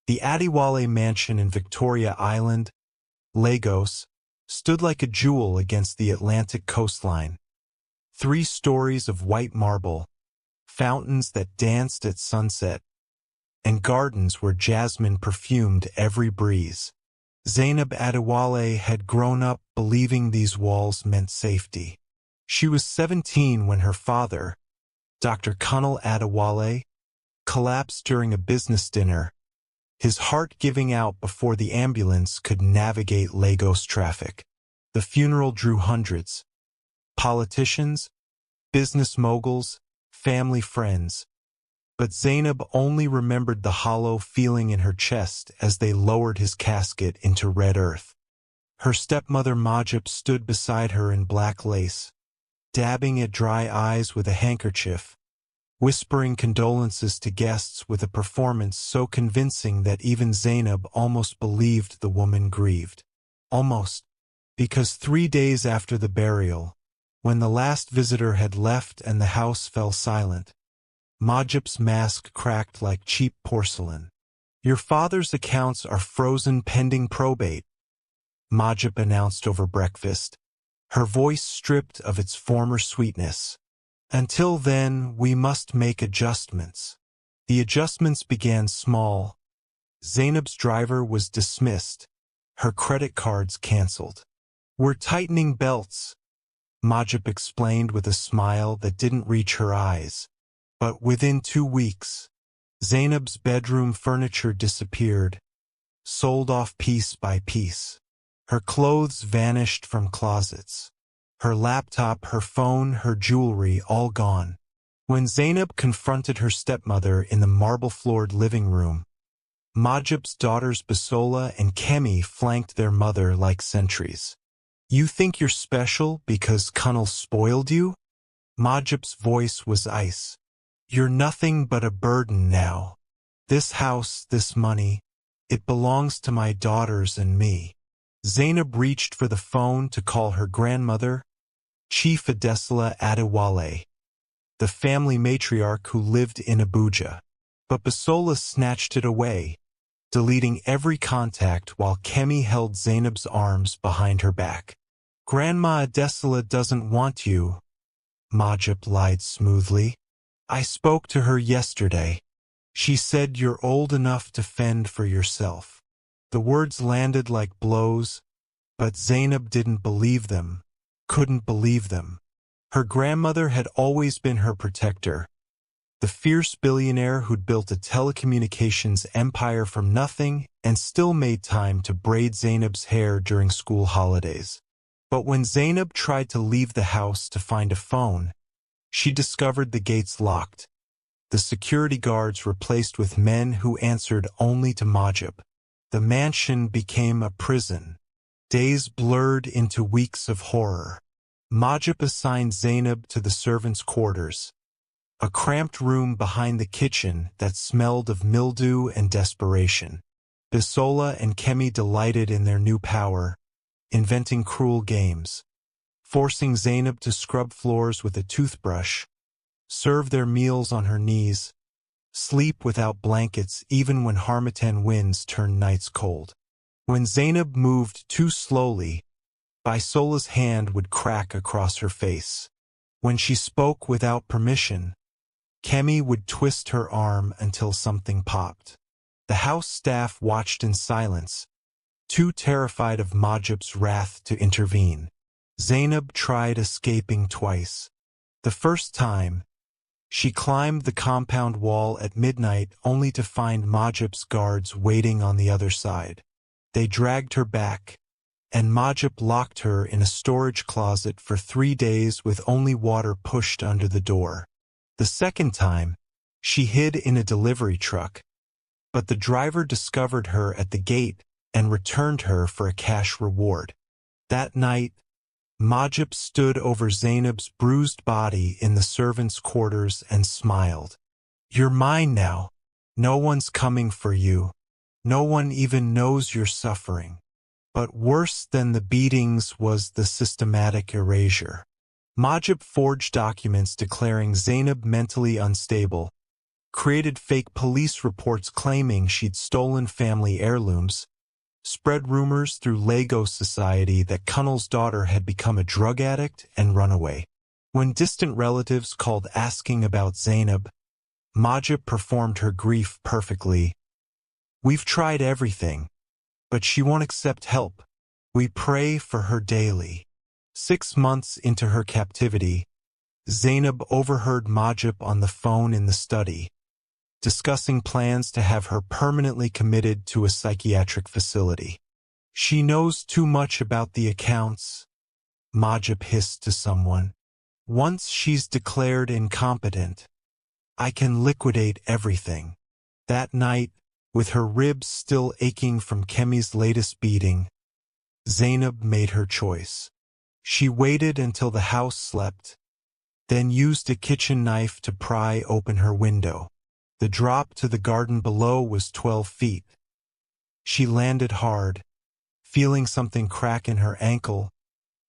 The Adewale mansion in Victoria Island, Lagos, stood like a jewel against the Atlantic coastline. 3 stories of white marble, fountains that danced at sunset, and gardens where jasmine perfumed every breeze. Zainab Adewale had grown up believing these walls meant safety. She was 17 when her father, Dr. Kunal Adewale, collapsed during a business dinner, his heart giving out before the ambulance could navigate Lagos traffic. The funeral drew hundreds. Politicians, business moguls, family friends. But Zainab only remembered the hollow feeling in her chest as they lowered his casket into red earth. Her stepmother Majib stood beside her in black lace, dabbing at dry eyes with a handkerchief, whispering condolences to guests with a performance so convincing that even Zainab almost believed the woman grieved. Almost, because 3 days after the burial, when the last visitor had left and the house fell silent, Majib's mask cracked like cheap porcelain. "Your father's accounts are frozen pending probate," Majib announced over breakfast, her voice stripped of its former sweetness. "Until then, we must make adjustments." The adjustments began small. Zainab's driver was dismissed, her credit cards canceled. "We're tightening belts," Majib explained with a smile that didn't reach her eyes. But within 2 weeks, Zainab's bedroom furniture disappeared, sold off piece by piece. Her clothes vanished from closets. Her laptop, her phone, her jewelry, all gone. When Zainab confronted her stepmother in the marble-floored living room, Majib's daughters Bisola and Kemi flanked their mother like sentries. "You think you're special because Kunal spoiled you?" Majib's voice was ice. "You're nothing but a burden now. This house, this money, it belongs to my daughters and me." Zainab reached for the phone to call her grandmother, Chief Adesla Adewale, the family matriarch who lived in Abuja. But Bisola snatched it away, deleting every contact while Kemi held Zainab's arms behind her back. "Grandma Adesla doesn't want you," Majib lied smoothly. "I spoke to her yesterday. She said you're old enough to fend for yourself." The words landed like blows, but Zainab didn't believe them, couldn't believe them. Her grandmother had always been her protector, the fierce billionaire who'd built a telecommunications empire from nothing and still made time to braid Zainab's hair during school holidays. But when Zainab tried to leave the house to find a phone, she discovered the gates locked, the security guards replaced with men who answered only to Majib. The mansion became a prison. Days blurred into weeks of horror. Majib assigned Zainab to the servants' quarters, a cramped room behind the kitchen that smelled of mildew and desperation. Bisola and Kemi delighted in their new power, inventing cruel games, forcing Zainab to scrub floors with a toothbrush, serve their meals on her knees, sleep without blankets even when Harmattan winds turned nights cold. When Zainab moved too slowly, Bisola's hand would crack across her face. When she spoke without permission, Kemi would twist her arm until something popped. The house staff watched in silence, too terrified of Majib's wrath to intervene. Zainab tried escaping twice. The first time, she climbed the compound wall at midnight only to find Majib's guards waiting on the other side. They dragged her back, and Majib locked her in a storage closet for 3 days with only water pushed under the door. The second time, she hid in a delivery truck, but the driver discovered her at the gate and returned her for a cash reward. That night, Majib stood over Zainab's bruised body in the servants' quarters and smiled. "You're mine now. No one's coming for you. No one even knows you're suffering." But worse than the beatings was the systematic erasure. Majib forged documents declaring Zainab mentally unstable, created fake police reports claiming she'd stolen family heirlooms, spread rumors through Lagos society that Kunnal's daughter had become a drug addict and run away. When distant relatives called asking about Zainab, Majid performed her grief perfectly. "We've tried everything, but she won't accept help. We pray for her daily." 6 months into her captivity, Zainab overheard Majid on the phone in the study, discussing plans to have her permanently committed to a psychiatric facility. "She knows too much about the accounts," Majid hissed to someone. "Once she's declared incompetent, I can liquidate everything." That night, with her ribs still aching from Kemi's latest beating, Zainab made her choice. She waited until the house slept, then used a kitchen knife to pry open her window. The drop to the garden below was 12 feet. She landed hard, feeling something crack in her ankle,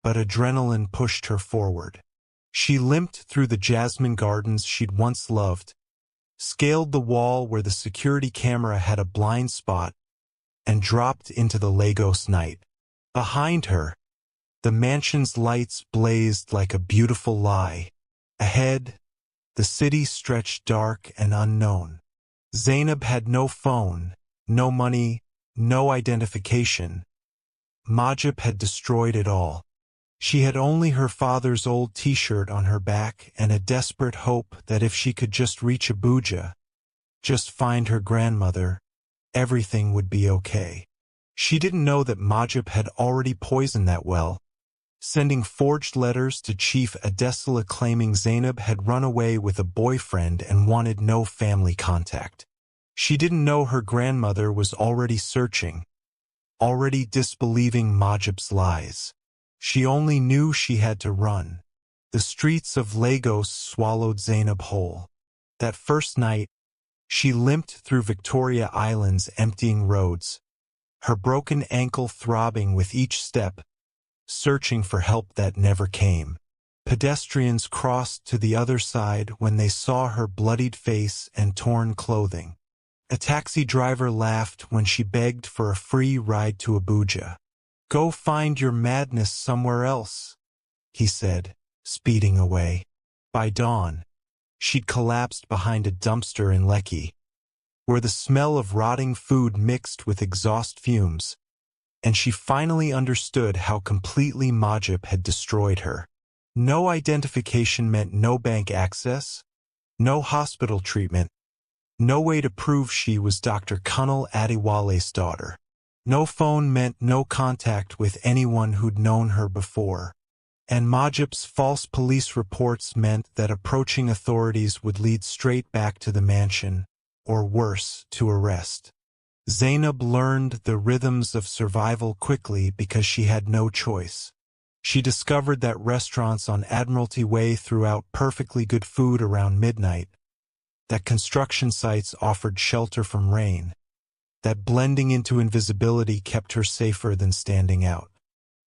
but adrenaline pushed her forward. She limped through the jasmine gardens she'd once loved, scaled the wall where the security camera had a blind spot, and dropped into the Lagos night. Behind her, the mansion's lights blazed like a beautiful lie. Ahead, the city stretched dark and unknown. Zainab had no phone, no money, no identification. Majid had destroyed it all. She had only her father's old t-shirt on her back and a desperate hope that if she could just reach Abuja, just find her grandmother, everything would be okay. She didn't know that Majid had already poisoned that well, sending forged letters to Chief Adesala claiming Zainab had run away with a boyfriend and wanted no family contact. She didn't know her grandmother was already searching, already disbelieving Majid's lies. She only knew she had to run. The streets of Lagos swallowed Zainab whole. That first night, she limped through Victoria Island's emptying roads, her broken ankle throbbing with each step, searching for help that never came. Pedestrians crossed to the other side when they saw her bloodied face and torn clothing. A taxi driver laughed when she begged for a free ride to Abuja. "Go find your madness somewhere else," he said, speeding away. By dawn, she'd collapsed behind a dumpster in Lekki, where the smell of rotting food mixed with exhaust fumes, and she finally understood how completely Majid had destroyed her. No identification meant no bank access, no hospital treatment, no way to prove she was Dr. Kunnal Adewale's daughter. No phone meant no contact with anyone who'd known her before. And Majid's false police reports meant that approaching authorities would lead straight back to the mansion, or worse, to arrest. Zainab learned the rhythms of survival quickly because she had no choice. She discovered that restaurants on Admiralty Way threw out perfectly good food around midnight, that construction sites offered shelter from rain, that blending into invisibility kept her safer than standing out.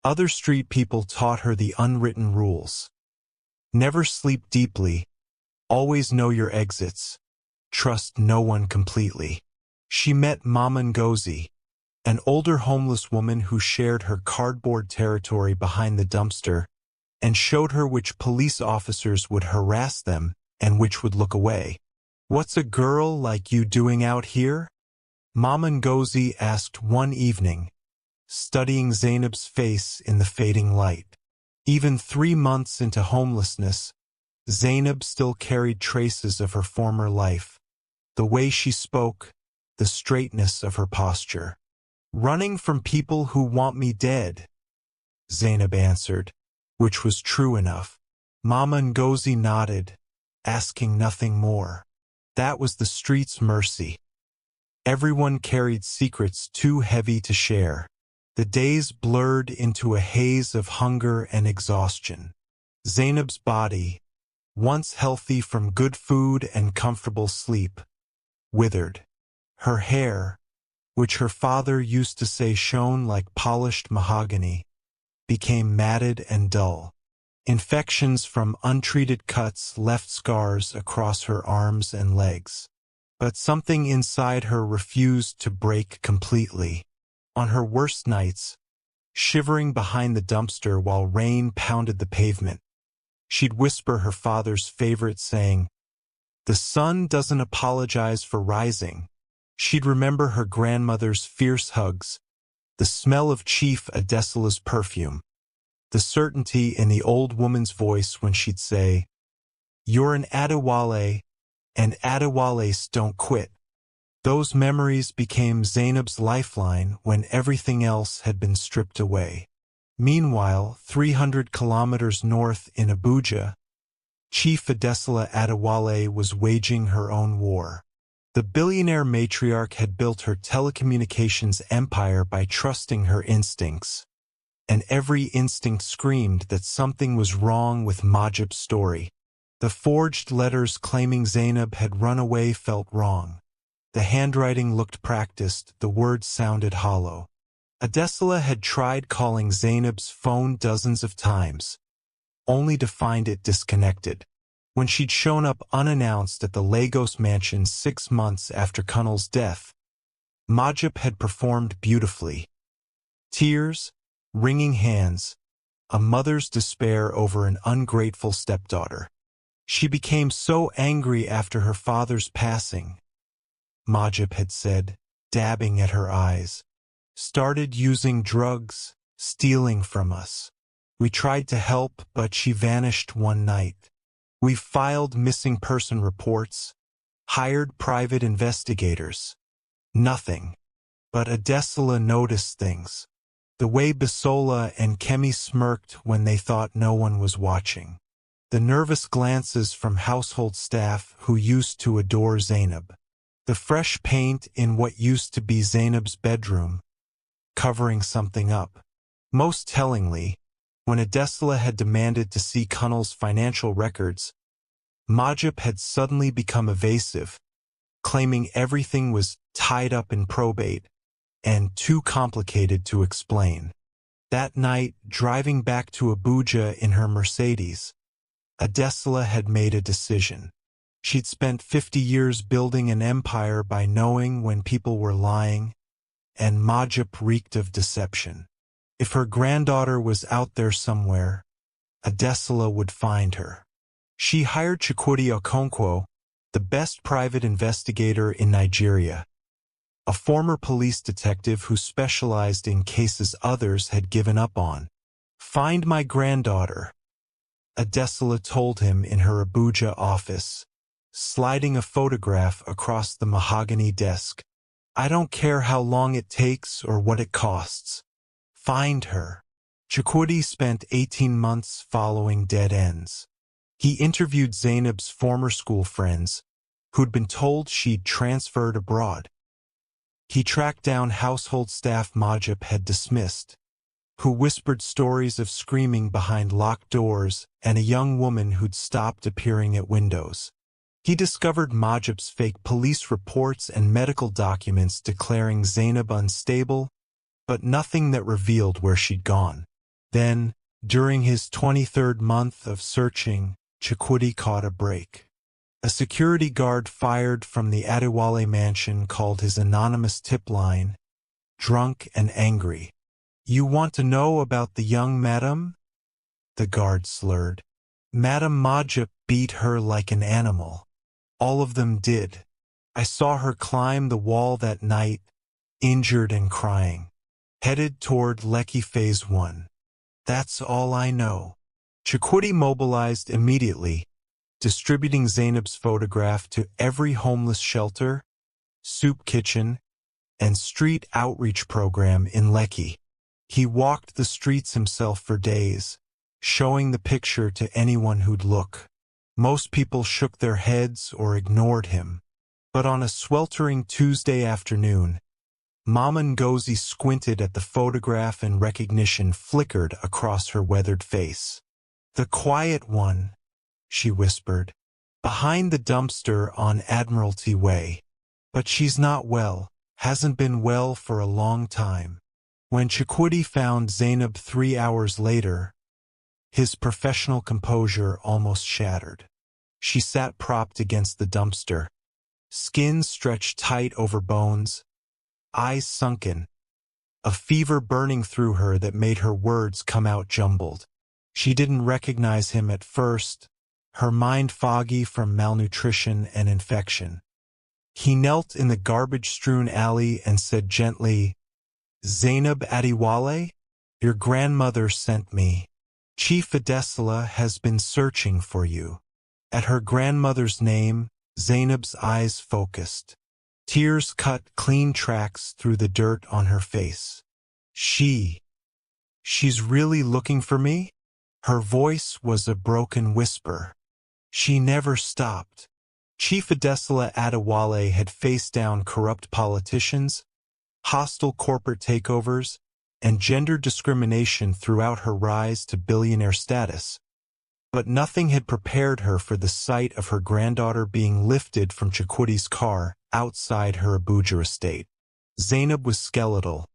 Other street people taught her the unwritten rules. Never sleep deeply, always know your exits, trust no one completely. She met Mama Ngozi, an older homeless woman who shared her cardboard territory behind the dumpster, and showed her which police officers would harass them and which would look away. "What's a girl like you doing out here?" Mama Ngozi asked one evening, studying Zainab's face in the fading light. Even 3 months into homelessness, Zainab still carried traces of her former life. The way she spoke, the straightness of her posture. "Running from people who want me dead," Zainab answered, which was true enough. Mama Ngozi nodded, asking nothing more. That was the street's mercy. Everyone carried secrets too heavy to share. The days blurred into a haze of hunger and exhaustion. Zainab's body, once healthy from good food and comfortable sleep, withered. Her hair, which her father used to say shone like polished mahogany, became matted and dull. Infections from untreated cuts left scars across her arms and legs. But something inside her refused to break completely. On her worst nights, shivering behind the dumpster while rain pounded the pavement, she'd whisper her father's favorite saying, "The sun doesn't apologize for rising." She'd remember her grandmother's fierce hugs, the smell of Chief Adesola's perfume, the certainty in the old woman's voice when she'd say, "You're an Adewale, and Adewales don't quit." Those memories became Zainab's lifeline when everything else had been stripped away. Meanwhile, 300 kilometers north in Abuja, Chief Adesola Adewale was waging her own war. The billionaire matriarch had built her telecommunications empire by trusting her instincts, and every instinct screamed that something was wrong with Majib's story. The forged letters claiming Zainab had run away felt wrong. The handwriting looked practiced, the words sounded hollow. Adesola had tried calling Zainab's phone dozens of times, only to find it disconnected. When she'd shown up unannounced at the Lagos mansion 6 months after Kunal's death, Majib had performed beautifully. Tears, wringing hands, a mother's despair over an ungrateful stepdaughter. She became so angry after her father's passing, Majib had said, dabbing at her eyes. Started using drugs, stealing from us. We tried to help, but she vanished one night. We filed missing person reports, hired private investigators. Nothing. But Adesola noticed things. The way Bisola and Kemi smirked when they thought no one was watching. The nervous glances from household staff who used to adore Zainab. The fresh paint in what used to be Zainab's bedroom, covering something up. Most tellingly, when Adesola had demanded to see Kunal's financial records, Majib had suddenly become evasive, claiming everything was tied up in probate and too complicated to explain. That night, driving back to Abuja in her Mercedes, Adesola had made a decision. She'd spent 50 years building an empire by knowing when people were lying, and Majib reeked of deception. If her granddaughter was out there somewhere, Adesola would find her. She hired Chukwudi Okonkwo, the best private investigator in Nigeria, a former police detective who specialized in cases others had given up on. "Find my granddaughter," Adesola told him in her Abuja office, sliding a photograph across the mahogany desk. "I don't care how long it takes or what it costs. Find her." Chukwudi spent 18 months following dead ends. He interviewed Zainab's former school friends, who'd been told she'd transferred abroad. He tracked down household staff Majib had dismissed, who whispered stories of screaming behind locked doors and a young woman who'd stopped appearing at windows. He discovered Majib's fake police reports and medical documents declaring Zainab unstable, but nothing that revealed where she'd gone. Then, during his 23rd month of searching, Chukwudi caught a break. A security guard fired from the Adewale mansion called his anonymous tip line, drunk and angry. "You want to know about the young madam?" The guard slurred. "Madam Majib beat her like an animal. All of them did. I saw her climb the wall that night, injured and crying. Headed toward Lekki Phase 1. That's all I know." Chukwudi mobilized immediately, distributing Zainab's photograph to every homeless shelter, soup kitchen, and street outreach program in Lekki. He walked the streets himself for days, showing the picture to anyone who'd look. Most people shook their heads or ignored him. But on a sweltering Tuesday afternoon, Mama Ngozi squinted at the photograph and recognition flickered across her weathered face. "The quiet one," she whispered, "behind the dumpster on Admiralty Way. But she's not well, hasn't been well for a long time." When Chukwudi found Zainab 3 hours later, his professional composure almost shattered. She sat propped against the dumpster, skin stretched tight over bones, eyes sunken, a fever burning through her that made her words come out jumbled. She didn't recognize him at first, her mind foggy from malnutrition and infection. He knelt in the garbage-strewn alley and said gently, "Zainab Adiwale, your grandmother sent me. Chief Adesla has been searching for you." At her grandmother's name, Zainab's eyes focused. Tears cut clean tracks through the dirt on her face. She's really looking for me? Her voice was a broken whisper. She never stopped. Chief Adesla Adewale had faced down corrupt politicians, hostile corporate takeovers, and gender discrimination throughout her rise to billionaire status. But nothing had prepared her for the sight of her granddaughter being lifted from Chikwuti's car outside her Abuja estate. Zainab was skeletal,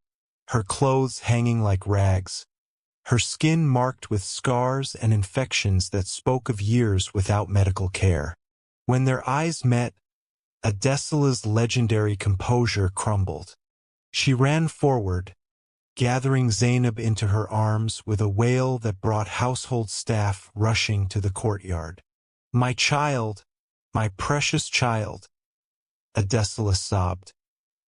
her clothes hanging like rags, her skin marked with scars and infections that spoke of years without medical care. When their eyes met, Adesola's legendary composure crumbled. She ran forward, gathering Zainab into her arms with a wail that brought household staff rushing to the courtyard. "My child, my precious child," Adesola sobbed,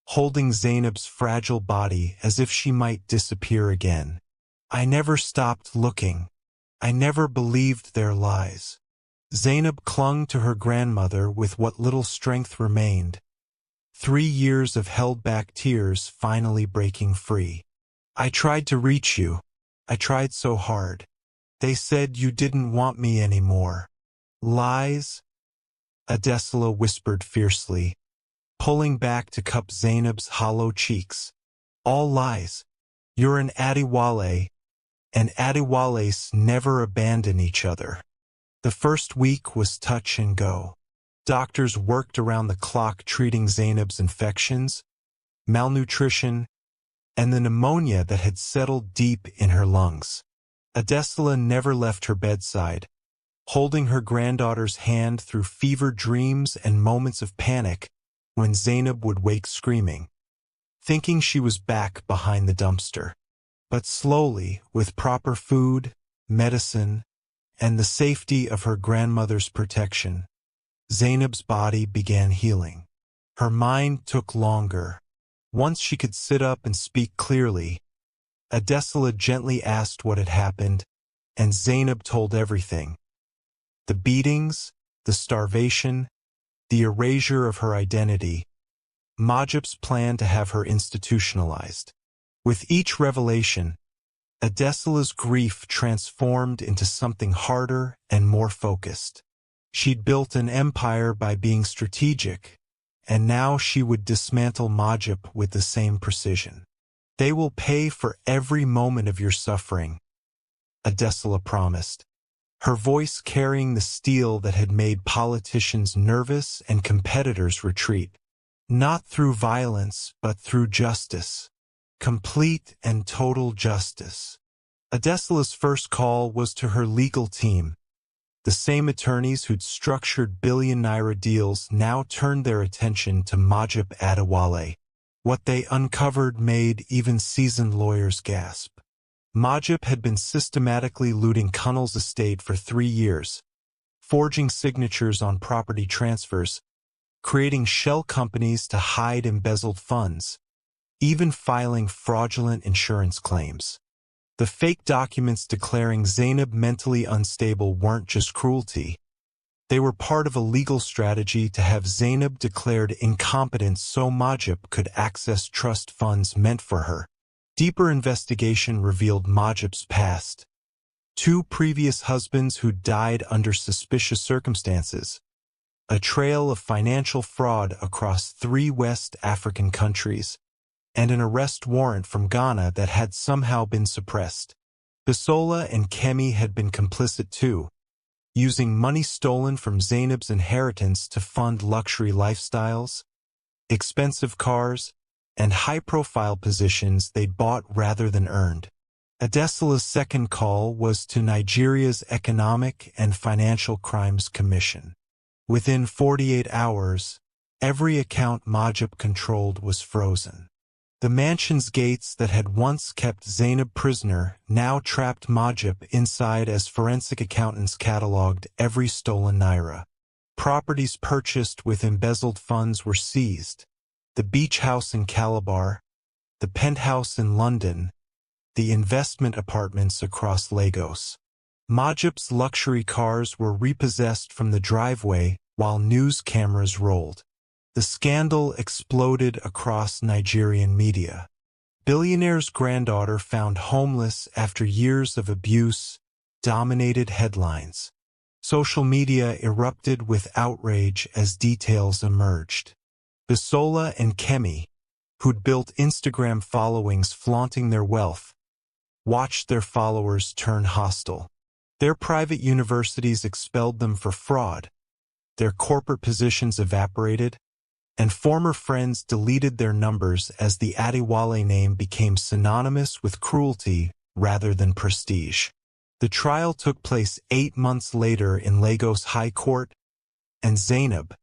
holding Zainab's fragile body as if she might disappear again. "I never stopped looking. I never believed their lies." Zainab clung to her grandmother with what little strength remained, 3 years of held-back tears finally breaking free. "I tried to reach you. I tried so hard. They said you didn't want me anymore." "Lies?" Adesola whispered fiercely, pulling back to cup Zainab's hollow cheeks. "All lies. You're an Adiwale, and Adiwales never abandon each other." The first week was touch and go. Doctors worked around the clock treating Zainab's infections, malnutrition, and the pneumonia that had settled deep in her lungs. Adesola never left her bedside, holding her granddaughter's hand through fever dreams and moments of panic when Zainab would wake screaming, thinking she was back behind the dumpster. But slowly, with proper food, medicine, and the safety of her grandmother's protection, Zainab's body began healing. Her mind took longer. Once she could sit up and speak clearly, Adesola gently asked what had happened, and Zainab told everything. The beatings, the starvation, the erasure of her identity, Majib's plan to have her institutionalized. With each revelation, Adesola's grief transformed into something harder and more focused. She'd built an empire by being strategic, and now she would dismantle Majib with the same precision. "They will pay for every moment of your suffering," Adesola promised, her voice carrying the steel that had made politicians nervous and competitors retreat. "Not through violence, but through justice. Complete and total justice." Adesola's first call was to her legal team. The same attorneys who'd structured billion-naira deals now turned their attention to Majib Adewale. What they uncovered made even seasoned lawyers gasp. Majib had been systematically looting Kunnal's estate for 3 years, forging signatures on property transfers, creating shell companies to hide embezzled funds, even filing fraudulent insurance claims. The fake documents declaring Zainab mentally unstable weren't just cruelty. They were part of a legal strategy to have Zainab declared incompetent so Majib could access trust funds meant for her. Deeper investigation revealed Majib's past. 2 previous husbands who died under suspicious circumstances. A trail of financial fraud across 3 West African countries, and an arrest warrant from Ghana that had somehow been suppressed. Bisola and Kemi had been complicit too, using money stolen from Zainab's inheritance to fund luxury lifestyles, expensive cars, and high-profile positions they'd bought rather than earned. Adesola's second call was to Nigeria's Economic and Financial Crimes Commission. Within 48 hours, Every account Majid controlled was frozen. The mansion's gates that had once kept Zainab prisoner now trapped Majid inside as forensic accountants catalogued every stolen naira. Properties purchased with embezzled funds were seized. The beach house in Calabar, the penthouse in London, the investment apartments across Lagos. Majid's luxury cars were repossessed from the driveway while news cameras rolled. The scandal exploded across Nigerian media. Billionaire's granddaughter found homeless after years of abuse dominated headlines. Social media erupted with outrage as details emerged. Bisola and Kemi, who'd built Instagram followings flaunting their wealth, watched their followers turn hostile. Their private universities expelled them for fraud. Their corporate positions evaporated, and former friends deleted their numbers as the Adewale name became synonymous with cruelty rather than prestige. The trial took place 8 months later in Lagos High Court, and Zainab,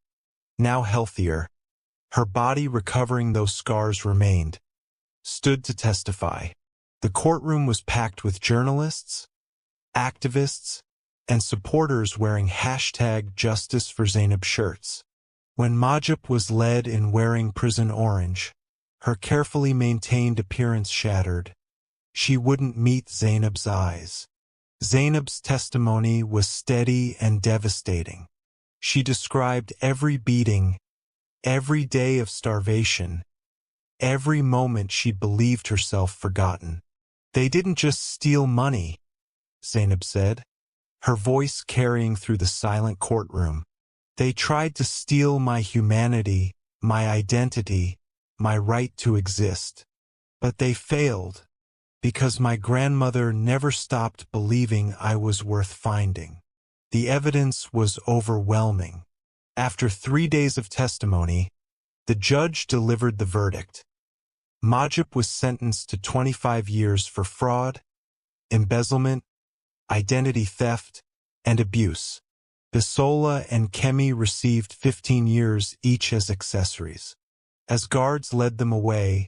now healthier, her body recovering those scars remained, stood to testify. The courtroom was packed with journalists, activists, and supporters wearing #JusticeForZainab shirts. When Majid was led in wearing prison orange, her carefully maintained appearance shattered. She wouldn't meet Zainab's eyes. Zainab's testimony was steady and devastating. She described every beating, every day of starvation, every moment she believed herself forgotten. "They didn't just steal money," Zainab said, her voice carrying through the silent courtroom. "They tried to steal my humanity, my identity, my right to exist. But they failed, because my grandmother never stopped believing I was worth finding." The evidence was overwhelming. After 3 days of testimony, the judge delivered the verdict. Majid was sentenced to 25 years for fraud, embezzlement, identity theft, and abuse. Bisola and Kemi received 15 years each as accessories. As guards led them away,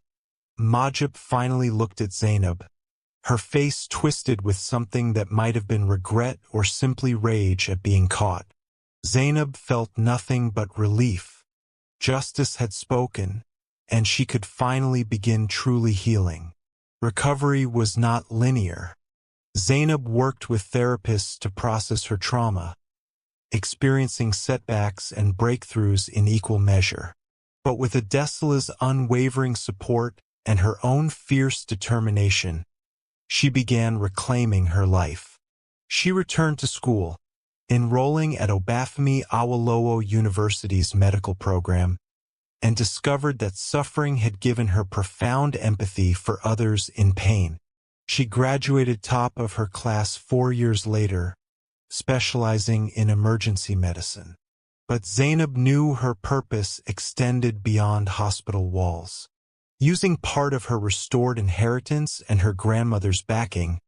Majid finally looked at Zainab, her face twisted with something that might have been regret or simply rage at being caught. Zainab felt nothing but relief. Justice had spoken, and she could finally begin truly healing. Recovery was not linear. Zainab worked with therapists to process her trauma, experiencing setbacks and breakthroughs in equal measure. But with Adesola's unwavering support and her own fierce determination, she began reclaiming her life. She returned to school, enrolling at Obafemi Awolowo University's medical program, and discovered that suffering had given her profound empathy for others in pain. She graduated top of her class 4 years later, specializing in emergency medicine. But Zainab knew her purpose extended beyond hospital walls. Using part of her restored inheritance and her grandmother's backing,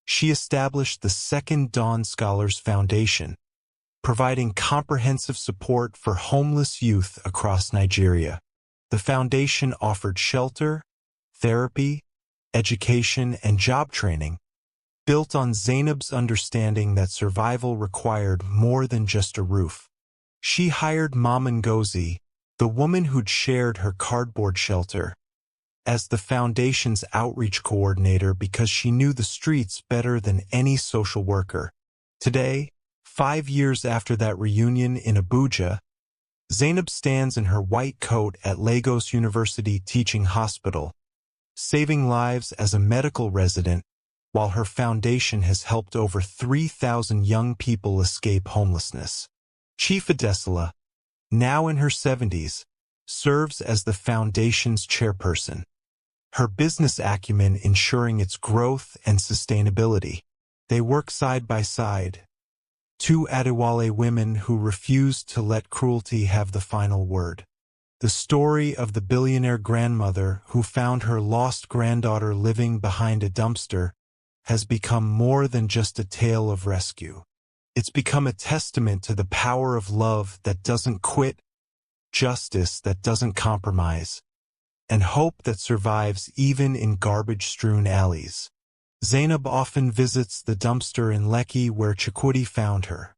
she established the Second Dawn Scholars Foundation, providing comprehensive support for homeless youth across Nigeria. The foundation offered shelter, therapy, education, and job training, built on Zainab's understanding that survival required more than just a roof. She hired Mama Ngozi, the woman who'd shared her cardboard shelter, as the foundation's outreach coordinator because she knew the streets better than any social worker. Today, 5 years after that reunion in Abuja, Zainab stands in her white coat at Lagos University Teaching Hospital, saving lives as a medical resident, while her foundation has helped over 3,000 young people escape homelessness. Chief Adesola, now in her 70s, serves as the foundation's chairperson, her business acumen ensuring its growth and sustainability. They work side by side, two Adewale women who refused to let cruelty have the final word. The story of the billionaire grandmother who found her lost granddaughter living behind a dumpster has become more than just a tale of rescue. It's become a testament to the power of love that doesn't quit justice that doesn't compromise, and hope that survives even in garbage-strewn alleys. Zainab often visits the dumpster in Lekki where Chakudi found her,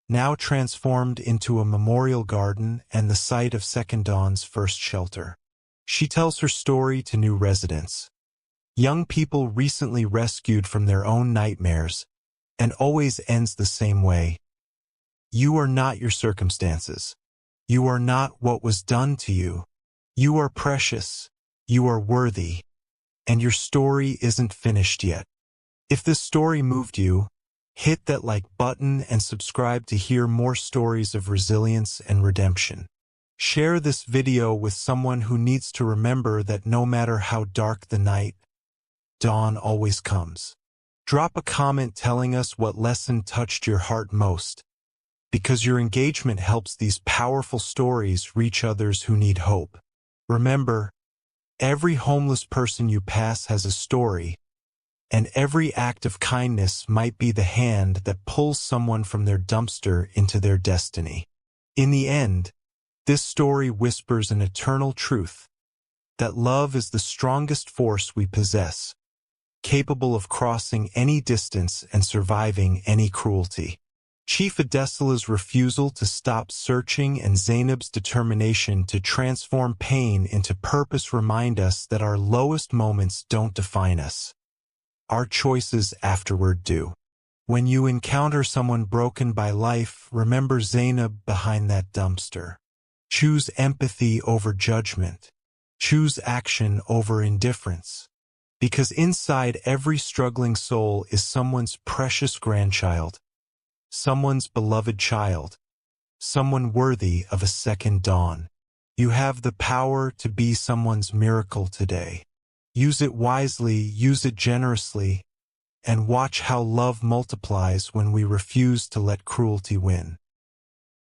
now transformed into a memorial garden and the site of Second Dawn's first shelter. She tells her story to new residents, young people recently rescued from their own nightmares, and always ends the same way. You are not your circumstances. You are not what was done to you. You are precious. You are worthy. And your story isn't finished yet. If this story moved you, hit that like button and subscribe to hear more stories of resilience and redemption. Share this video with someone who needs to remember that no matter how dark the night, dawn always comes. Drop a comment telling us what lesson touched your heart most, because your engagement helps these powerful stories reach others who need hope. Remember, every homeless person you pass has a story, and every act of kindness might be the hand that pulls someone from their dumpster into their destiny. In the end, this story whispers an eternal truth, that love is the strongest force we possess, capable of crossing any distance and surviving any cruelty. Chief Adesala's refusal to stop searching and Zainab's determination to transform pain into purpose remind us that our lowest moments don't define us. Our choices afterward do. When you encounter someone broken by life, remember Zainab behind that dumpster. Choose empathy over judgment. Choose action over indifference. Because inside every struggling soul is someone's precious grandchild, someone's beloved child, someone worthy of a second dawn. You have the power to be someone's miracle today. Use it wisely, use it generously, and watch how love multiplies when we refuse to let cruelty win.